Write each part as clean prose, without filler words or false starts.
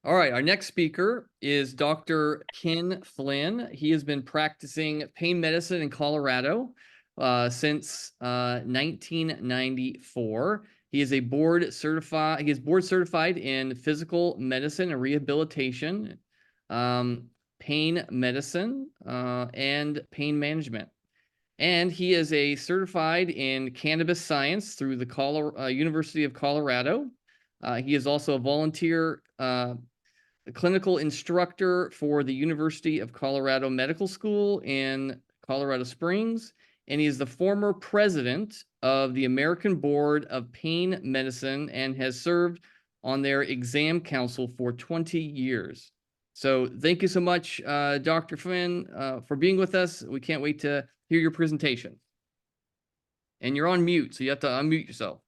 All right, our next speaker is Dr. Ken Flynn. He has been practicing pain medicine in Colorado since 1994. He is board certified in physical medicine and rehabilitation, pain medicine, and pain management. And he is a certified in cannabis science through the University of Colorado. He is also a volunteer clinical instructor for the University of Colorado Medical School in Colorado Springs, and he is the former president of the American Board of Pain Medicine and has served on their exam council for 20 years. So thank you so much, Dr. Flynn, for being with us. We can't wait to hear your presentation. And you're on mute, so you have to unmute yourself.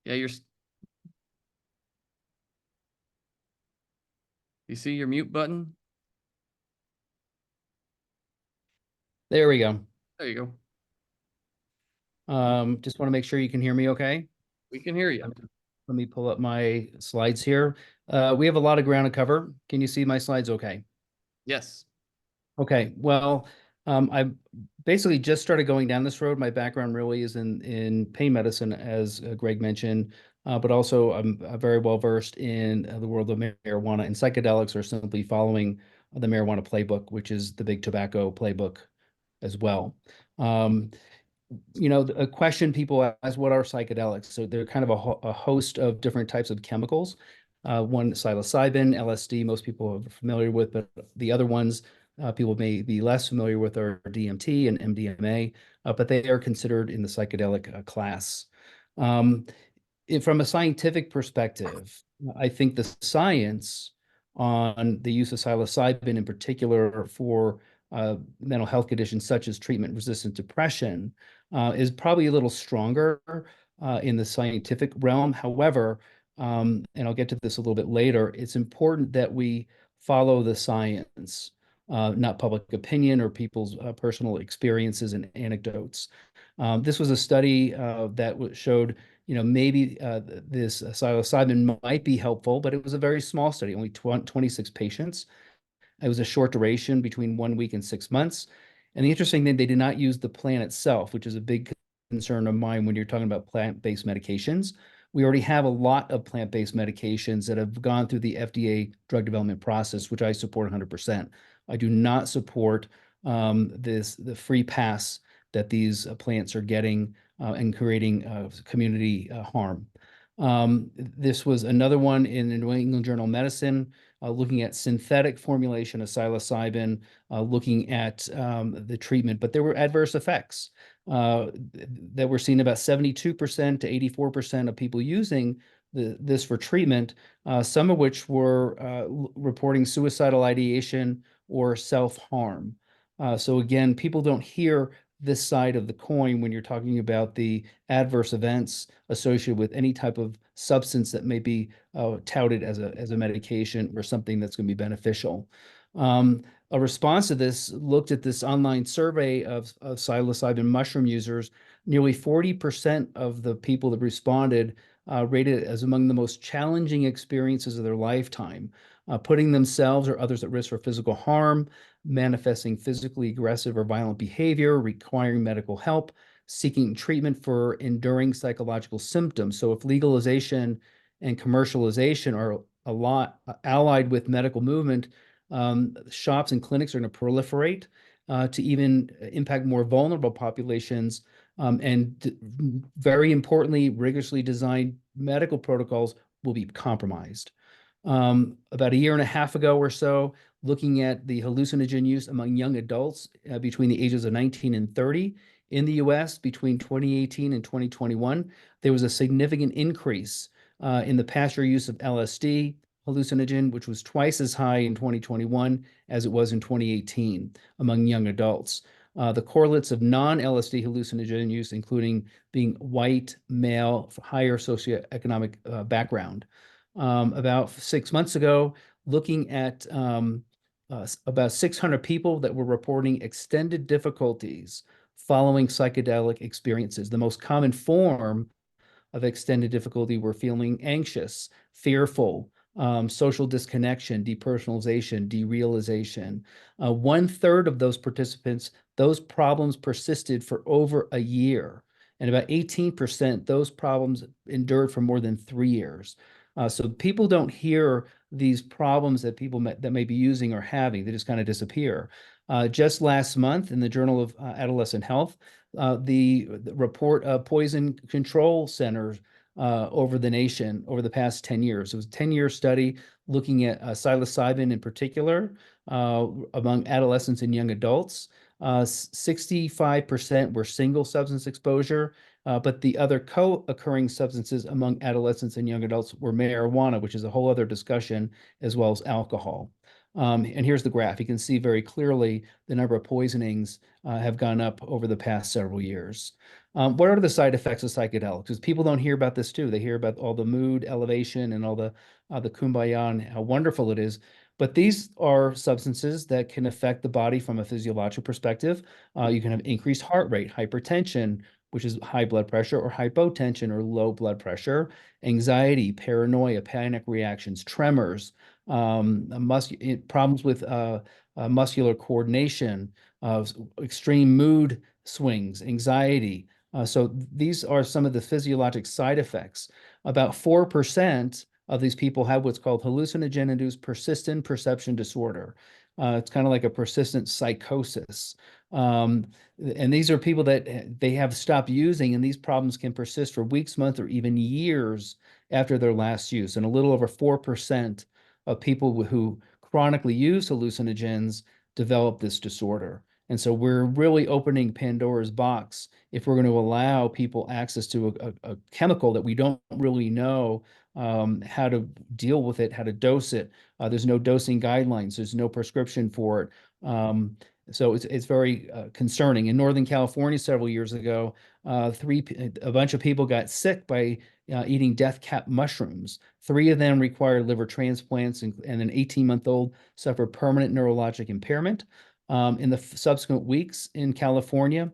Yeah, you see your mute button? There we go. There you go. Just want to make sure you can hear me okay. We can hear you. Let me pull up my slides here. We have a lot of ground to cover. Can you see my slides okay? Yes. Okay, well, I basically just started going down this road. My background really is in pain medicine, as Greg mentioned, but also I'm very well versed in the world of marijuana and psychedelics, or simply following the marijuana playbook, which is the big tobacco playbook as well. A question people ask, what are psychedelics? So they're kind of a host of different types of chemicals. One, psilocybin, LSD, most people are familiar with, but the other ones people may be less familiar with are DMT and MDMA, but they are considered in the psychedelic class. From a scientific perspective, I think the science on the use of psilocybin in particular for mental health conditions such as treatment-resistant depression is probably a little stronger in the scientific realm. However, and I'll get to this a little bit later, it's important that we follow the science, not public opinion or people's personal experiences and anecdotes. This was a study that showed, maybe this psilocybin might be helpful, but it was a very small study, only 26 patients. It was a short duration, between 1 week and 6 months. And the interesting thing, they did not use the plant itself, which is a big concern of mine when you're talking about plant-based medications. We already have a lot of plant-based medications that have gone through the FDA drug development process, which I support 100%. I do not support the free pass that these plants are getting and creating community harm. This was another one in the New England Journal of Medicine, looking at synthetic formulation of psilocybin, looking at the treatment, but there were adverse effects that were seen. About 72% to 84% of people using this for treatment, some of which were reporting suicidal ideation or self-harm. So again, people don't hear this side of the coin when you're talking about the adverse events associated with any type of substance that may be touted as a medication or something that's going to be beneficial. A response to this looked at this online survey of psilocybin mushroom users. Nearly 40% of the people that responded rated it as among the most challenging experiences of their lifetime, putting themselves or others at risk for physical harm, manifesting physically aggressive or violent behavior, requiring medical help, seeking treatment for enduring psychological symptoms. So if legalization and commercialization are a lot allied with medical movement, shops and clinics are going to proliferate to even impact more vulnerable populations. And very importantly, rigorously designed medical protocols will be compromised. About a year and a half ago or so, looking at the hallucinogen use among young adults between the ages of 19 and 30 in the US between 2018 and 2021, there was a significant increase in the past-year use of LSD hallucinogen, which was twice as high in 2021 as it was in 2018 among young adults. The correlates of non-LSD hallucinogen use, including being white, male, higher socioeconomic background. About 6 months ago, looking at about 600 people that were reporting extended difficulties following psychedelic experiences. The most common form of extended difficulty were feeling anxious, fearful, social disconnection, depersonalization, derealization. 1/3 of those participants, those problems persisted for over a year. And about 18%, those problems endured for more than 3 years. So people don't hear these problems that people that may be using or having. They just kind of disappear. Just last month in the Journal of Adolescent Health, the report of poison control centers over the nation over the past 10 years. It was a 10-year study looking at psilocybin in particular among adolescents and young adults. 65% were single substance exposure, but the other co-occurring substances among adolescents and young adults were marijuana, which is a whole other discussion, as well as alcohol. And here's the graph. You can see very clearly the number of poisonings have gone up over the past several years. What are the side effects of psychedelics? Because people don't hear about this too. They hear about all the mood elevation and all the kumbaya and how wonderful it is. But these are substances that can affect the body from a physiological perspective. You can have increased heart rate, hypertension, which is high blood pressure, or hypotension or low blood pressure, anxiety, paranoia, panic reactions, tremors, problems with muscular coordination, extreme mood swings, anxiety. So these are some of the physiologic side effects. About 4% of these people have what's called hallucinogen-induced persistent perception disorder. It's kind of like a persistent psychosis. And these are people that they have stopped using, and these problems can persist for weeks, months, or even years after their last use. And a little over 4% of people who chronically use hallucinogens develop this disorder. And so we're really opening Pandora's box if we're going to allow people access to a chemical that we don't really know how to deal with it, how to dose it. There's no dosing guidelines. There's no prescription for it. So it's very concerning. In Northern California several years ago, a bunch of people got sick by eating death cap mushrooms. 3 of them required liver transplants, and an 18-month-old suffered permanent neurologic impairment. In the subsequent weeks in California,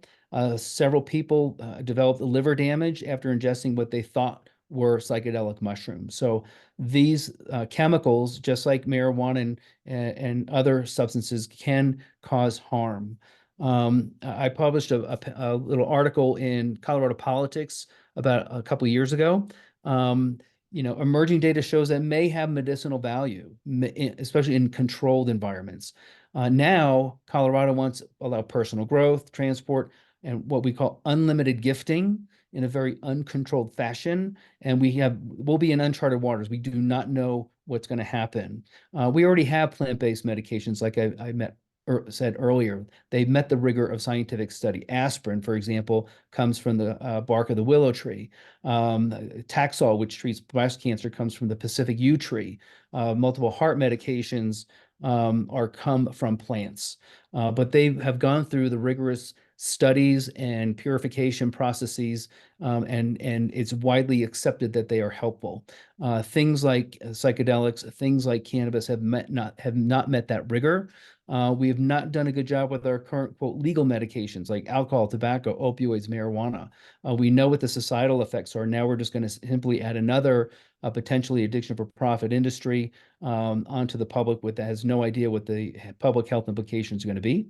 several people developed liver damage after ingesting what they thought were psychedelic mushrooms. So these chemicals, just like marijuana and other substances, can cause harm. I published a little article in Colorado Politics about a couple of years ago. Emerging data shows that may have medicinal value, especially in controlled environments. Now, Colorado wants to allow personal growth, transport, and what we call unlimited gifting in a very uncontrolled fashion. And we'll be in uncharted waters. We do not know what's going to happen. We already have plant-based medications, like I said earlier. They've met the rigor of scientific study. Aspirin, for example, comes from the bark of the willow tree. Taxol, which treats breast cancer, comes from the Pacific yew tree. Multiple heart medications come from plants. But they have gone through the rigorous studies and purification processes, and it's widely accepted that they are helpful. Things like psychedelics, things like cannabis have not met that rigor. We have not done a good job with our current, quote, legal medications like alcohol, tobacco, opioids, marijuana. We know what the societal effects are. Now we're just going to simply add another potentially addiction for profit industry onto the public that has no idea what the public health implications are going to be.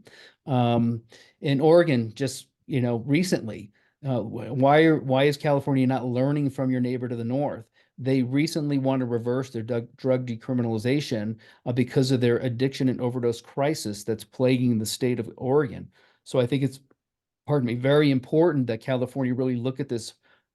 In Oregon, just recently, why is California not learning from your neighbor to the north? They recently want to reverse their drug decriminalization because of their addiction and overdose crisis that's plaguing the state of Oregon. So I think it's, pardon me, very important that California really look at this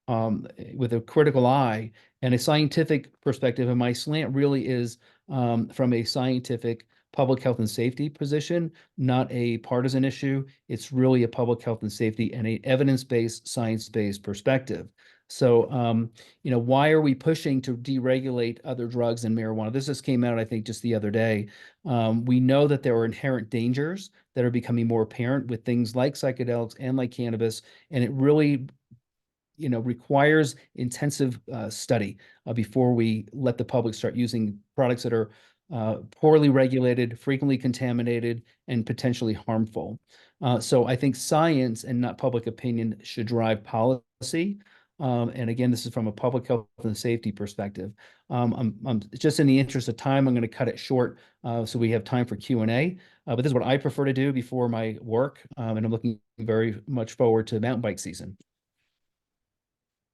with a critical eye and a scientific perspective. And my slant really is from a scientific public health and safety position, not a partisan issue. It's really a public health and safety and an evidence-based, science-based perspective. So, why are we pushing to deregulate other drugs than marijuana? This just came out, I think, just the other day. We know that there are inherent dangers that are becoming more apparent with things like psychedelics and like cannabis, and it really requires intensive study before we let the public start using products that are poorly regulated, frequently contaminated, and potentially harmful. So I think science and not public opinion should drive policy. And again, this is from a public health and safety perspective. I'm just in the interest of time, I'm going to cut it short so we have time for Q&A. But this is what I prefer to do before my work, and I'm looking very much forward to mountain bike season.